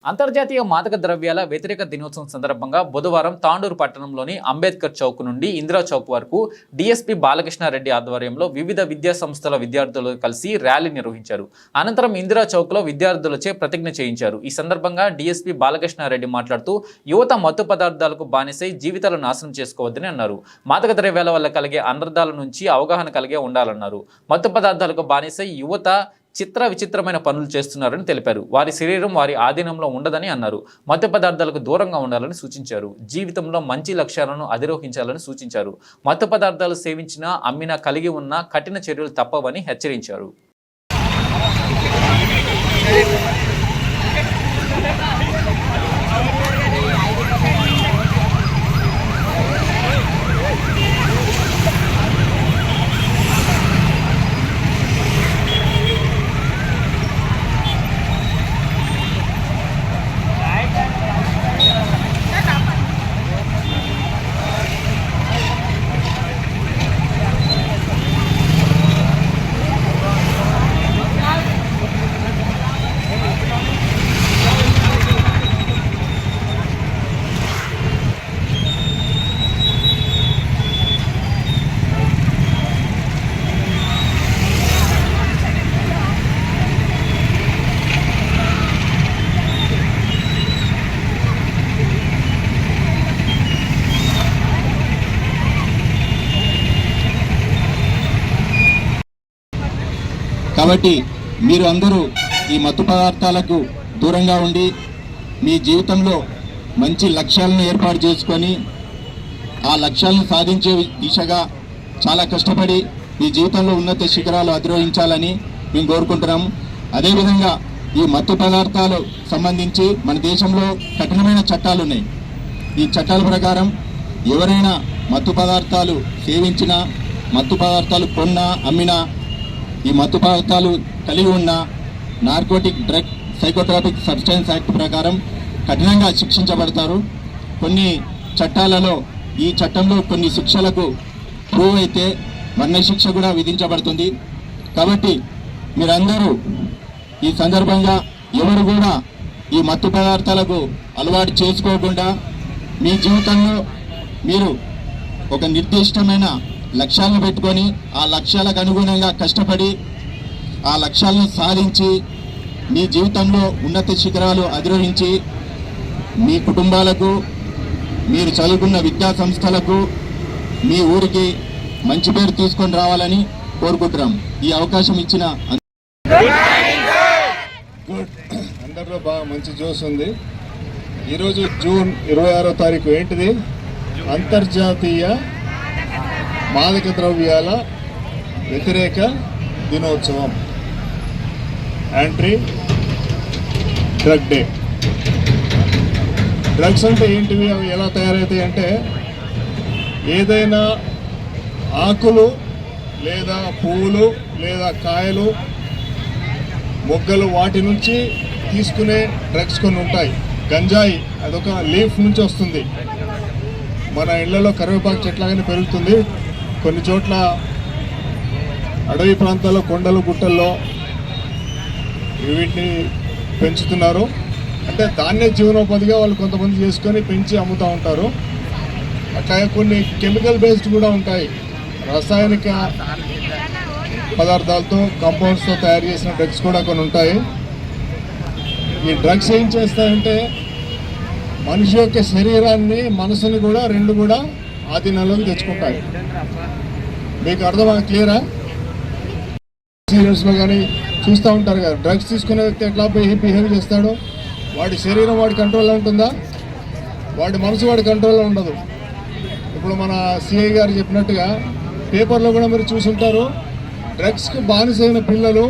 అంతర్జాతీయ మాదక ద్రవ్యాల వ్యతిరేక దినోత్సవం సందర్భంగా బుధవారం తాండూరు పట్టణంలోని అంబేద్కర్ చౌక్ నుండి ఇందిరా చౌక్ వరకు డీఎస్పీ బాలకృష్ణారెడ్డి ఆధ్వర్యంలో వివిధ విద్యా సంస్థల విద్యార్థులు కలిసి ర్యాలీ నిర్వహించారు. అనంతరం ఇందిరా చౌక్లో విద్యార్థులచే ప్రతిజ్ఞ చేయించారు. ఈ సందర్భంగా డీఎస్పీ బాలకృష్ణారెడ్డి మాట్లాడుతూ యువత మత్తు పదార్థాలకు బానిసై జీవితాలను నాశనం చేసుకోవద్దని అన్నారు. మాదక ద్రవ్యాల వల్ల కలిగే అనర్థాల నుంచి అవగాహన కలిగే ఉండాలన్నారు. మత్తు పదార్థాలకు బానిసై యువత చిత్ర విచిత్రమైన పనులు చేస్తున్నారని తెలిపారు. వారి శరీరం వారి ఆధీనంలో ఉండదని అన్నారు. మద్య పదార్థాలకు దూరంగా ఉండాలని సూచించారు. జీవితంలో మంచి లక్ష్యాలను అధిరోహించాలని సూచించారు. మత్తు పదార్థాలు సేవించినా అమ్మినా కలిగి ఉన్న కఠిన చర్యలు తప్పవని హెచ్చరించారు. కాబట్టి మీరు అందరూ ఈ మత్తు పదార్థాలకు దూరంగా ఉండి మీ జీవితంలో మంచి లక్ష్యాలను ఏర్పాటు చేసుకొని ఆ లక్ష్యాలను సాధించే దిశగా చాలా కష్టపడి మీ జీవితంలో ఉన్నత శిఖరాలు అధిరోహించాలని మేము కోరుకుంటున్నాము. అదేవిధంగా ఈ మత్తు పదార్థాలు సంబంధించి మన దేశంలో కఠినమైన చట్టాలు ఉన్నాయి. ఈ చట్టాల ప్రకారం ఎవరైనా మత్తు పదార్థాలు సేవించినా, మత్తు పదార్థాలు కొన్నా, అమ్మినా, ఈ మత్తు పదార్థాలు కలిగి ఉన్న narcotic drug psychotropic substance act ప్రకారం కఠినంగా శిక్షించబడతారు. కొన్ని చట్టాలలో ఈ చట్టంలో కొన్ని శిక్షలకు ప్రూవ్ అయితే మరణశిక్ష కూడా విధించబడుతుంది. కాబట్టి మీరందరూ ఈ సందర్భంగా ఎవరు కూడా ఈ మత్తు పదార్థాలకు అలవాటు చేసుకోకుండా మీ జీవితంలో మీరు ఒక నిర్దిష్టమైన లక్ష్యాలను పెట్టుకొని ఆ లక్ష్యాలకు అనుగుణంగా కష్టపడి ఆ లక్ష్యాలను సాధించి మీ జీవితంలో ఉన్నత శిఖరాలు అధిరోహించి మీ కుటుంబాలకు, మీరు చదువుకున్న విద్యా సంస్థలకు, మీ ఊరికి మంచి పేరు తీసుకొని రావాలని కోరుకుంటున్నాం. ఈ అవకాశం ఇచ్చిన అందరిలో బాగా మంచి జోష్ ఉంది. ఈరోజు జూన్ 26వ తారీఖు ఏంటిది? అంతర్జాతీయ మాదక ద్రవ్యాల వ్యతిరేక దినోత్సవం, యాంటీ డ్రగ్ డే. డ్రగ్స్ అంటే ఏంటివి, అవి ఎలా తయారవుతాయి అంటే, ఏదైనా ఆకులు లేదా పువ్వులు లేదా కాయలు, మొగ్గలు, వాటి నుంచి తీసుకునే డ్రగ్స్ కొన్ని ఉంటాయి. గంజాయి అదొక లీఫ్ నుంచి వస్తుంది. మన ఇళ్లలో కరివేపాకు చెట్లాగానే పెరుగుతుంది. కొన్ని చోట్ల అడవి ప్రాంతాల్లో, కొండలు గుట్టల్లో వీటిని పెంచుతున్నారు. అంటే దాన్నే జీవనోపాధిగా వాళ్ళు కొంతమంది చేసుకొని పెంచి అమ్ముతూ ఉంటారు. అట్లాగే కొన్ని కెమికల్ బేస్డ్ కూడా ఉంటాయి. రసాయనిక పదార్థాలతో, కాంపౌండ్స్తో తయారు చేసిన డ్రగ్స్ కూడా కొన్ని ఉంటాయి. ఈ డ్రగ్స్ ఏం చేస్తాయంటే మనిషి యొక్క శరీరాన్ని, మనసుని కూడా రెండు కూడా ఆధీనంలోకి తెచ్చుకుంటాయి. మీకు అర్థమా? క్లియరా? సీరియస్లో కానీ చూస్తూ ఉంటారు కదా, డ్రగ్స్ తీసుకునే వ్యక్తి ఎట్లా బిహేవ్ చేస్తాడో, వాడి శరీరం వాడి కంట్రోల్లో ఉంటుందా, వాడి మనసు వాడి కంట్రోల్లో ఉండదు. ఇప్పుడు మన సిఐ గారు చెప్పినట్టుగా పేపర్లో కూడా మీరు చూసుంటారు, డ్రగ్స్కి బానిసైన పిల్లలు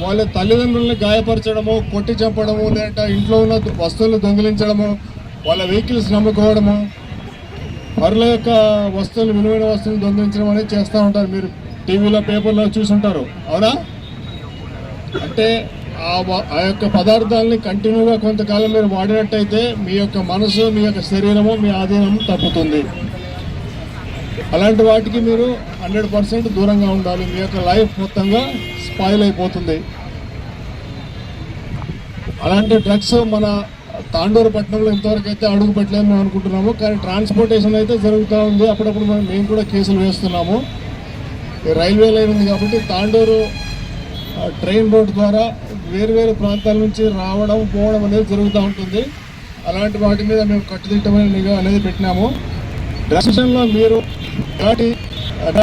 వాళ్ళ తల్లిదండ్రుల్ని గాయపరచడము, కొట్టి చంపడము, లేదంటే ఇంట్లో ఉన్న వస్తువులు దొంగిలించడము, వాళ్ళ వెహికల్స్ నమ్ముకోవడము, పరుల యొక్క వస్తువులు, విలువైన వస్తువులు దొంగిలించడం అనేది చేస్తూ ఉంటారు. మీరు టీవీలో, పేపర్లో చూసుంటారు, అవునా? అంటే ఆ యొక్క పదార్థాలని కంటిన్యూగా కొంతకాలం మీరు వాడినట్టయితే మీ యొక్క మనసు, మీ యొక్క శరీరము, మీ ఆధీనము తప్పుతుంది. అలాంటి వాటికి మీరు 100% దూరంగా ఉండాలి. మీ యొక్క లైఫ్ మొత్తంగా స్పాయిల్ అయిపోతుంది. అలాంటి డ్రగ్స్ మన తాండూరు పట్టణంలో ఇంతవరకు అయితే అడుగు పెట్టలేదని మేము అనుకుంటున్నాము. కానీ ట్రాన్స్పోర్టేషన్ అయితే జరుగుతూ ఉంది. అప్పుడప్పుడు మేము కూడా కేసులు వేస్తున్నాము. ఈ రైల్వే లైన్ ఉంది కాబట్టి తాండూరు ట్రైన్ రోడ్ ద్వారా వేరు ప్రాంతాల నుంచి రావడం పోవడం అనేది జరుగుతూ ఉంటుంది. అలాంటి వాటి మీద మేము కట్టుదిట్టమైన నిఘా అనేది పెట్టినాము. డ్రెస్లో మీరు ఎలాంటి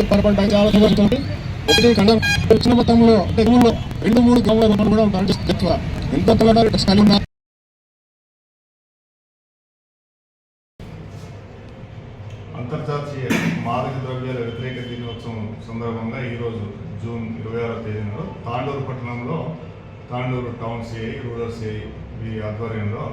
పొరపడడానికి ఆలోచన ఒకటి ఖండం వచ్చిన మొత్తంలో 2-3 గ్రాముల కూడా ఉంటారు. ఎక్కువ ఎంత కలిగి ఉన్నా అంతర్జాతీయ మాదక ద్రవ్యాల వ్యతిరేక దినోత్సవం సందర్భంగా ఈరోజు జూన్ 26వ తేదీన తాండూరు పట్టణంలో Tandur town CI, rural CI వీరి ఆధ్వర్యంలో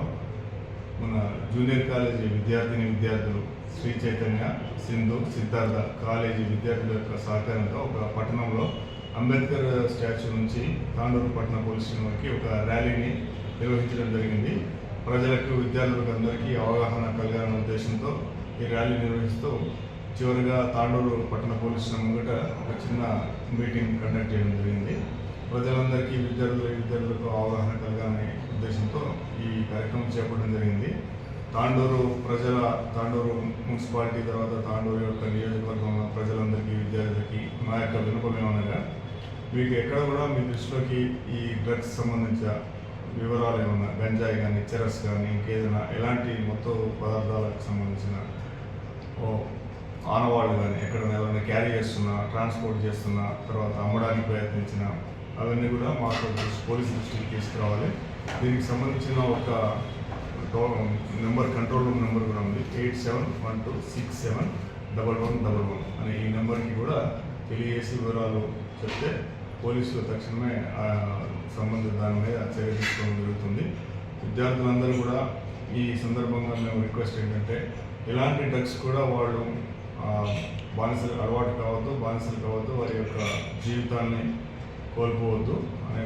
మన జూనియర్ కాలేజీ విద్యార్థులు శ్రీ చైతన్య, సింధు, సిద్ధార్థ కాలేజీ విద్యార్థుల యొక్క సహకారంతో ఒక పట్టణంలో అంబేద్కర్ స్టాచ్యూ నుంచి తాండూరు పట్టణ పోలీస్ స్టేషన్ వరకు ఒక ర్యాలీని నిర్వహించడం జరిగింది. ప్రజలకు, విద్యార్థులకు అందరికీ అవగాహన కలగాలనే ఉద్దేశంతో ఈ ర్యాలీ నిర్వహిస్తూ చివరిగా తాండూరు పట్టణ పోలీస్ స్టేషన్ ముంగట ఒక చిన్న మీటింగ్ కండక్ట్ చేయడం జరిగింది. ప్రజలందరికీ, విద్యార్థులకు అవగాహన కలగాలనే ఉద్దేశంతో ఈ కార్యక్రమం చేపట్టడం జరిగింది. తాండూరు మున్సిపాలిటీ తర్వాత తాండూరు యొక్క నియోజకవర్గంలో ప్రజలందరికీ, విద్యార్థులకి మా యొక్క వినపం ఏమనగా, మీకు ఎక్కడ కూడా మీ దృష్టిలోకి ఈ డ్రగ్స్ సంబంధించిన వివరాలు ఏమన్నా, గంజాయి కానీ, చెరస్ కానీ, ఇంకేదైనా ఎలాంటి మొత్తం పదార్థాలకు సంబంధించిన ఆనవాళ్ళు కానీ ఎక్కడైనా ఎవరైనా క్యారీ చేస్తున్నా, ట్రాన్స్పోర్ట్ చేస్తున్నా, తర్వాత అమ్మడానికి ప్రయత్నించిన అవన్నీ కూడా మాకు పోలీసు దృష్టికి తీసుకురావాలి. దీనికి సంబంధించిన ఒక కంట్రోల్ రూమ్ నెంబర్ కూడా ఉంది. 8712671111 అనే ఈ నెంబర్కి కూడా తెలియజేసి వివరాలు చెప్తే పోలీసులు తక్షణమే సంబంధిత దాని మీద చర్య తీసుకోవడం జరుగుతుంది. విద్యార్థులందరూ కూడా ఈ సందర్భంగా మేము రిక్వెస్ట్ ఏంటంటే, ఎలాంటి డ్రగ్స్ కూడా వాళ్ళు బానిసలు కావద్దు, వారి యొక్క జీవితాన్ని కోల్పోవద్దు అనే